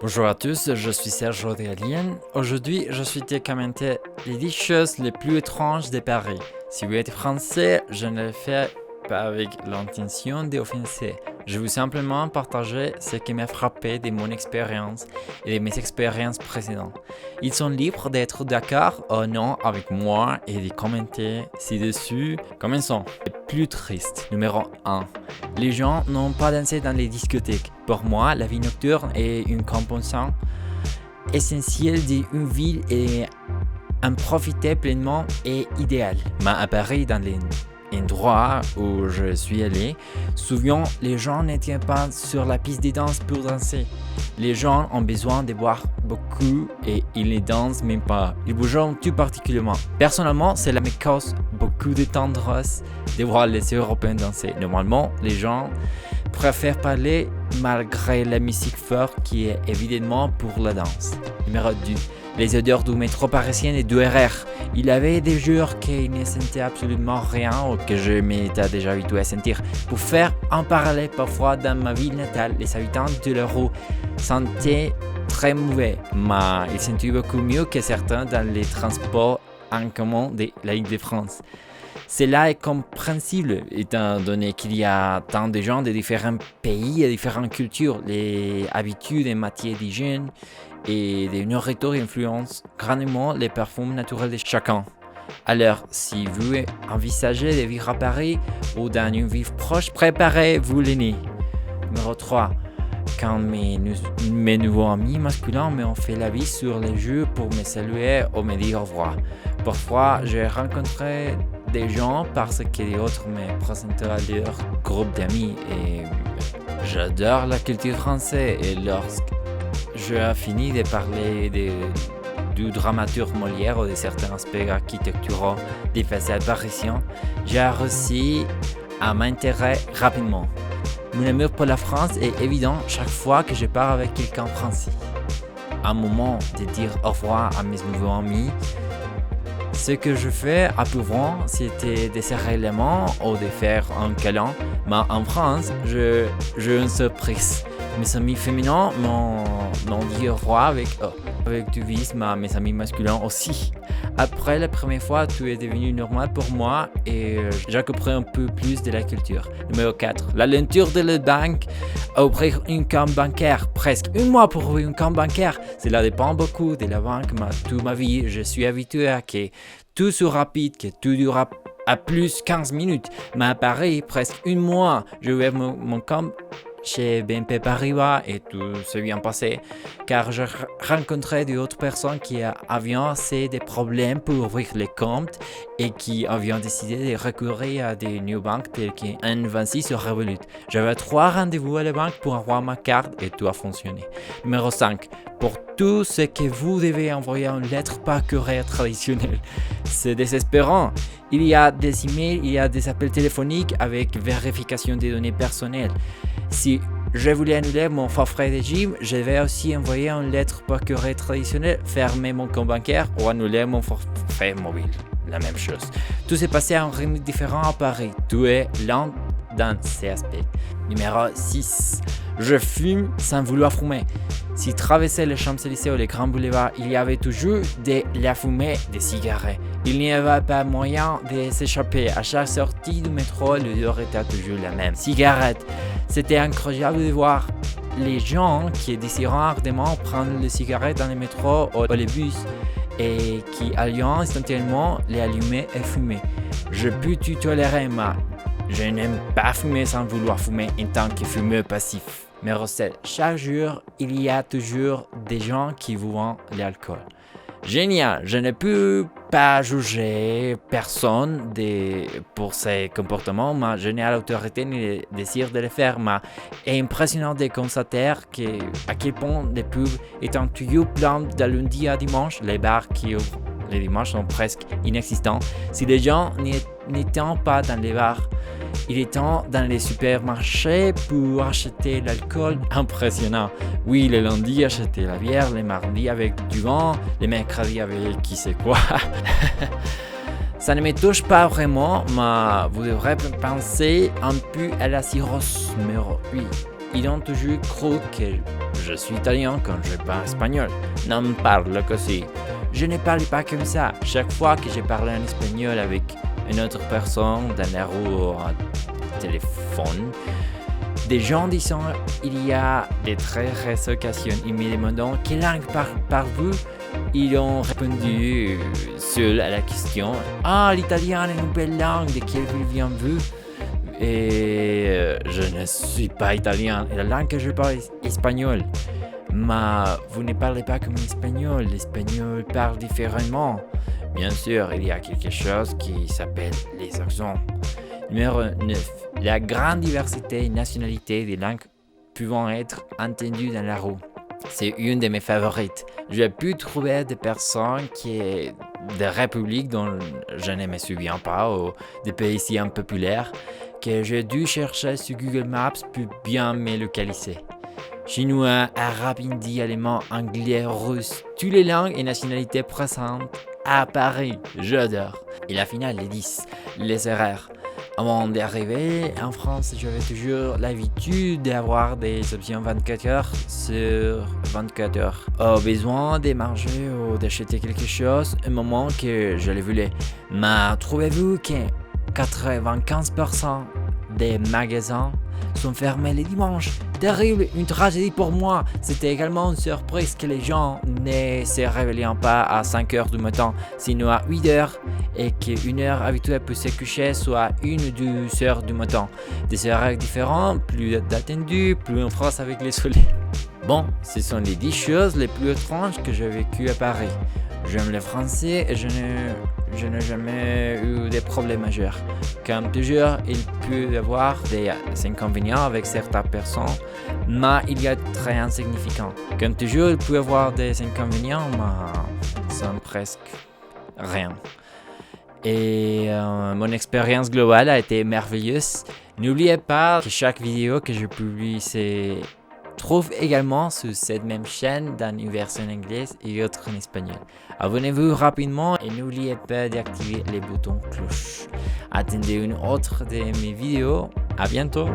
Bonjour à tous, je suis Serge Rodriguez. Aujourd'hui, je suis te commenter les 10 choses les plus étranges de Paris. Si vous êtes français, je ne le fais pas avec l'intention d'offenser. Je veux simplement partager ce qui m'a frappé de mon expérience et de mes expériences précédentes. Ils sont libres d'être d'accord ou non avec moi et de commenter ci-dessus. Commençons. Le plus triste, numéro 1. Les gens n'ont pas dansé dans les discothèques. Pour moi, la vie nocturne est une composante essentielle d'une ville et en profiter pleinement est idéal. Mais à Paris, dans les endroits où je suis allé, souvent les gens n'étaient pas sur la piste de danse pour danser. Les gens ont besoin de boire beaucoup et ils ne dansent même pas. Ils bougent tout particulièrement. Personnellement, cela me cause beaucoup de tendresse de voir les Européens danser. Normalement, les gens préfèrent parler malgré la musique forte qui est évidemment pour la danse. Numéro 2. Les odeurs du métro parisien et du RR. Il y avait des jours qu'ils ne sentaient absolument rien ou que je m'étais déjà habitué à sentir. Pour faire un parallèle, parfois dans ma ville natale, les habitants de l'Euro sentaient très mauvais, mais ils sentaient beaucoup mieux que certains dans les transports en commun de la Île-de-France. Cela est compréhensible étant donné qu'il y a tant de gens de différents pays et différentes cultures. Les habitudes en matière d'hygiène et de nourriture influencent grandement les parfums naturels de chacun. Alors, si vous envisagez de vivre à Paris ou dans une ville proche, préparez-vous le nez. Numéro 3. Quand mes nouveaux amis masculins m'ont fait la bise sur les joues pour me saluer ou me dire au revoir. Parfois, j'ai rencontré des gens parce que les autres me présentaient à leur groupe d'amis et j'adore la culture française et lorsque j'ai fini de parler du dramaturge Molière ou de certains aspects architecturaux des façades parisiennes, j'ai réussi à m'intéresser rapidement. Mon amour pour la France est évident chaque fois que je pars avec quelqu'un français. À un moment de dire au revoir à mes nouveaux amis, ce que je fais à peu près, c'était de serrer les mains ou de faire un câlin, mais en France, j'ai une surprise. Mes amis féminins m'ont dit au revoir avec du vis, mais mes amis masculins aussi. Après la première fois, tout est devenu normal pour moi et j'ai compris un peu plus de la culture. Numéro 4. La lenteur de la banque à ouvrir une compte bancaire. Presque un mois pour ouvrir une compte bancaire. Cela dépend beaucoup de la banque, mais toute ma vie, je suis habitué à que tout soit rapide, que tout dure à plus 15 minutes. Mais à Paris, presque un mois, j'ai ouvert mon compte chez BNP Paribas et tout s'est bien passé car je rencontrais d'autres personnes qui avaient assez de problèmes pour ouvrir les comptes et qui avaient décidé de recourir à des néobanques telles que N26 ou Revolut. J'avais 3 rendez-vous à la banque pour avoir ma carte et tout a fonctionné. Numéro 5. Pour tout ce que vous devez envoyer une lettre par courrier traditionnel. C'est désespérant. Il y a des emails, il y a des appels téléphoniques avec vérification des données personnelles. Si je voulais annuler mon forfait de gym, je vais aussi envoyer une lettre par courrier traditionnel, fermer mon compte bancaire ou annuler mon forfait mobile. La même chose. Tout s'est passé à un rythme différent à Paris. Tout est lent dans ces aspects. Numéro 6. Je fume sans vouloir fumer. Si traversais les Champs-Élysées ou les grands boulevards, il y avait toujours de la fumée des cigarettes. Il n'y avait pas moyen de s'échapper. À chaque sortie du métro, l'odeur était toujours la même. Cigarette. C'était incroyable de voir les gens qui désiraient ardemment prendre les cigarettes dans les métros ou les bus et qui allaient instantanément les allumer et fumer. Je peux tout tolérer, mais je n'aime pas fumer sans vouloir fumer en tant que fumeur passif. Numéro 7. Chaque jour, il y a toujours des gens qui vous vendent l'alcool. Génial, je ne peux pas juger personne pour ses comportements, mais je n'ai à l'autorité ni le désir de le faire. Mais c'est impressionnant de constater à quel point les pubs étant toujours pleins de lundi à dimanche, les bars qui ouvrent les dimanches sont presque inexistants. Si les gens n'étaient pas dans les bars, il est temps dans les supermarchés pour acheter l'alcool. Impressionnant. Oui, le lundi, acheter la bière, le mardi avec du vin, le mercredi avec qui sait quoi. Ça ne me touche pas vraiment, mais vous devrez penser un peu à la cirrhose numéro 8. Ils ont toujours cru que je suis italien quand je parle espagnol. Non parle così. Je ne parle pas comme ça. Chaque fois que je parle en espagnol avec une autre personne dans la rue ou au téléphone, des gens disant il y a des très rares occasions, ils me demandent quelle langue parlez-vous. Ils ont répondu seul à la question. Ah, l'italien est une belle langue, de quelle ville vient-vous? Et je ne suis pas italien, la langue que je parle est espagnol. Mais vous ne parlez pas comme l'espagnol, l'espagnol parle différemment. Bien sûr, il y a quelque chose qui s'appelle les accents. Numéro 9. La grande diversité et nationalité des langues pouvant être entendues dans la rue. C'est une de mes favorites. J'ai pu trouver des personnes des républiques dont je ne me souviens pas, ou des pays si impopulaires, que j'ai dû chercher sur Google Maps pour bien me localiser. Chinois, arabe, hindi, allemand, anglais, russe, toutes les langues et nationalités présentes à Paris. J'adore. Et la finale, les 10, les erreurs. Avant d'arriver en France, j'avais toujours l'habitude d'avoir des options 24 heures sur 24 heures. Au besoin de manger ou d'acheter quelque chose, un moment que je le voulais. Mais trouvez-vous que 95% des magasins sont fermés les dimanches? Terrible, une tragédie pour moi. C'était également une surprise que les gens ne se réveillent pas à 5 heures du matin, sinon à 8 heures, et qu'une heure habituelle pour se coucher soit 1 ou 2 heures du matin. Des horaires différents, plus d'attendus, plus en France avec les soleils. Bon, ce sont les 10 choses les plus étranges que j'ai vécues à Paris. J'aime le français et je n'ai jamais eu de problèmes majeurs. Comme toujours, il peut y avoir des inconvénients avec certaines personnes, mais il y a très insignifiant. Comme toujours, il peut y avoir des inconvénients, mais sans presque rien. Et mon expérience globale a été merveilleuse. N'oubliez pas que chaque vidéo que je publie se trouve également sur cette même chaîne dans une version anglaise et autre en espagnol. Abonnez-vous rapidement et n'oubliez pas d'activer les boutons cloche. Attendez une autre de mes vidéos. À bientôt!